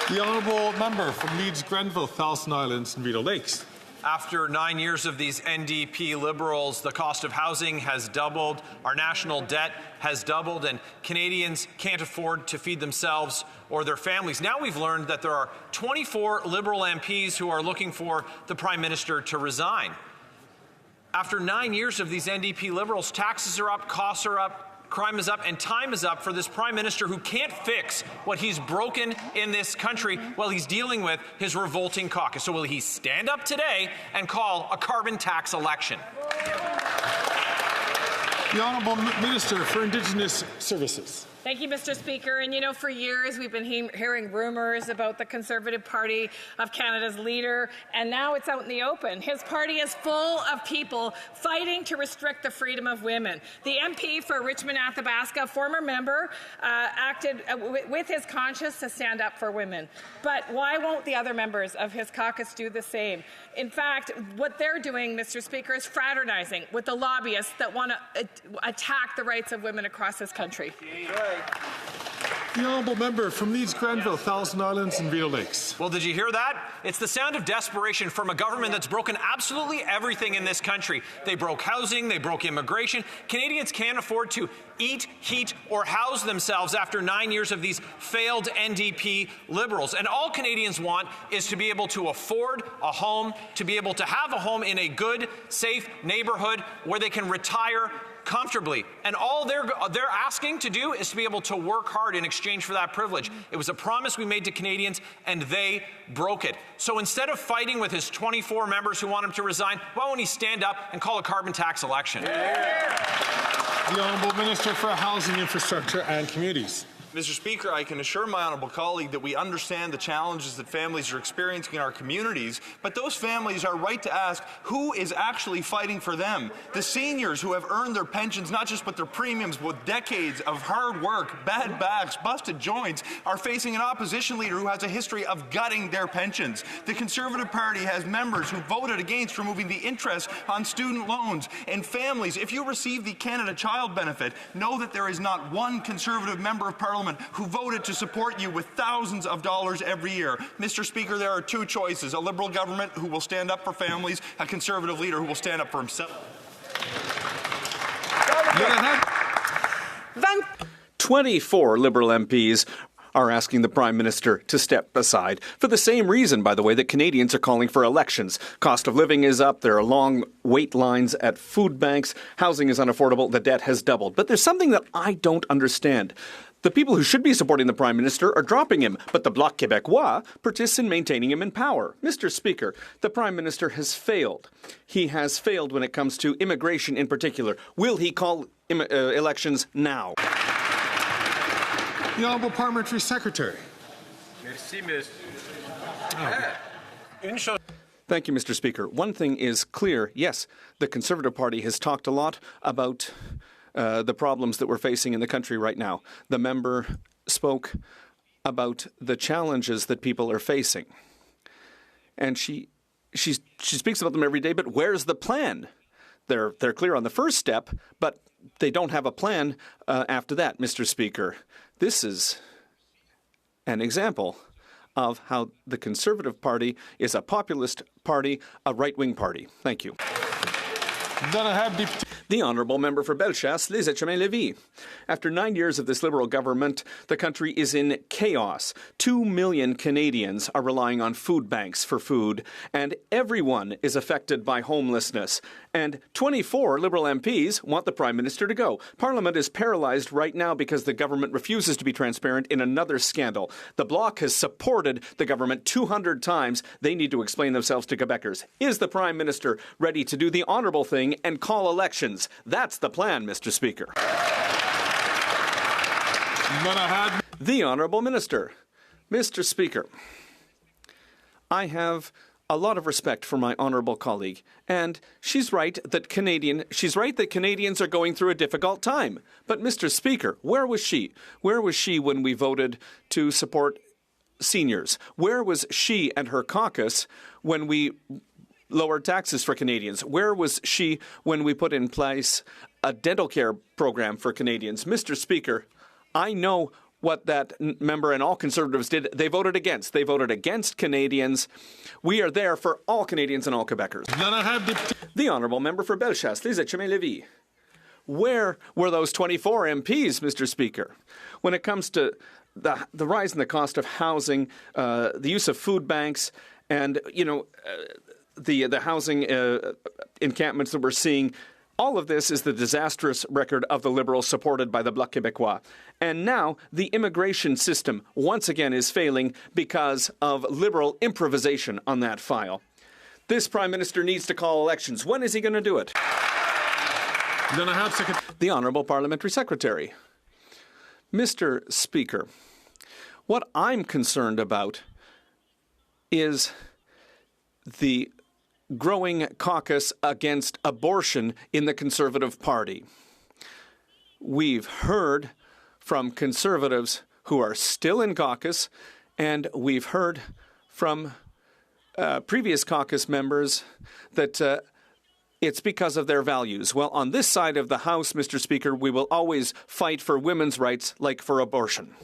The honourable member from Leeds, Grenville, Thousand Islands and Rideau Lakes. After 9 years of these NDP-Liberals, the cost of housing has doubled, our national debt has doubled, and Canadians can't afford to feed themselves or their families. Now we've learned that there are 24 Liberal MPs who are looking for the Prime Minister to resign. After 9 years of these NDP-Liberals, taxes are up, costs are up, crime is up, and time is up for this Prime Minister who can't fix what he's broken in this country while he's dealing with his revolting caucus. So will he stand up today and call a carbon tax election? The Honourable Minister for Indigenous Services. Thank you, Mr. Speaker. And you know, for years we've been hearing rumours about the Conservative Party of Canada's leader, and now it's out in the open. His party is full of people fighting to restrict the freedom of women. The MP for Richmond-Athabasca, former member, acted with his conscience to stand up for women. But why won't the other members of his caucus do the same? In fact, what they're doing, Mr. Speaker, is fraternizing with the lobbyists that want to attack the rights of women across this country. The honourable member from Leeds, Grenville, Thousand Islands and Rideau Lakes. Well, did you hear that? It's the sound of desperation from a government that's broken absolutely everything in this country. They broke housing, they broke immigration. Canadians can't afford to eat, heat, or house themselves after 9 years of these failed NDP Liberals. And all Canadians want is to be able to afford a home, to be able to have a home in a good, safe neighborhood where they can retire comfortably. And all they're asking to do is to be able to work hard in exchange for that privilege. It was a promise we made to Canadians, and they broke it. So instead of fighting with his 24 members who want him to resign, why won't he stand up and call a carbon tax election? The Honourable Minister for Housing, Infrastructure and Communities. Mr. Speaker, I can assure my honourable colleague that we understand the challenges that families are experiencing in our communities, but those families are right to ask who is actually fighting for them. The seniors who have earned their pensions, not just with their premiums, but with decades of hard work, bad backs, busted joints, are facing an opposition leader who has a history of gutting their pensions. The Conservative Party has members who voted against removing the interest on student loans. And families, if you receive the Canada Child Benefit, know that there is not one Conservative member of Parliament who voted to support you with thousands of dollars every year. Mr. Speaker, there are two choices: a Liberal government who will stand up for families, a Conservative leader who will stand up for himself. 24 Liberal MPs are asking the Prime Minister to step aside for the same reason, by the way, that Canadians are calling for elections. Cost of living is up, there are long wait lines at food banks, housing is unaffordable, the debt has doubled. But there's something that I don't understand. The people who should be supporting the Prime Minister are dropping him, but the Bloc Québécois persists in maintaining him in power. Mr. Speaker, the Prime Minister has failed. He has failed when it comes to immigration in particular. Will he call elections now? The Honourable Parliamentary Secretary. Thank you, Mr. Speaker. One thing is clear. Yes, the Conservative Party has talked a lot about the problems that we're facing in the country right now. The member spoke about the challenges that people are facing. And she speaks about them every day, but where's the plan? They're clear on the first step, but they don't have a plan after that, Mr. Speaker. This is an example of how the Conservative Party is a populist party, a right-wing party. Thank you. The Honourable Member for Bellechasse, Les Etchemins-Lévis. After 9 years of this Liberal government, the country is in chaos. 2 million Canadians are relying on food banks for food, and everyone is affected by homelessness. And 24 Liberal MPs want the Prime Minister to go. Parliament is paralysed right now because the government refuses to be transparent in another scandal. The Bloc has supported the government 200 times. They need to explain themselves to Quebecers. Is the Prime Minister ready to do the honourable thing and call elections? That's the plan, Mr. Speaker. The Honourable Minister. Mr. Speaker, I have a lot of respect for my honourable colleague, and she's right that Canadians are going through a difficult time. But, Mr. Speaker, where was she? Where was she when we voted to support seniors? Where was she and her caucus when we lowered taxes for Canadians? Where was she when we put in place a dental care program for Canadians? Mr. Speaker, I know what that member and all Conservatives did. They voted against. They voted against Canadians. We are there for all Canadians and all Quebecers. The Honourable Member for Bellechasse, Les Etchemins-Lévis. Where were those 24 MPs, Mr. Speaker, when it comes to the rise in the cost of housing, the use of food banks, and, the housing encampments that we're seeing? All of this is the disastrous record of the Liberals supported by the Bloc Québécois. And now the immigration system once again is failing because of Liberal improvisation on that file. This Prime Minister needs to call elections. When is he going to do it? The Honourable Parliamentary Secretary. Mr. Speaker, what I'm concerned about is the growing caucus against abortion in the Conservative Party. We've heard from Conservatives who are still in caucus, and we've heard from previous caucus members that it's because of their values. Well, on this side of the House, Mr. Speaker, we will always fight for women's rights like for abortion.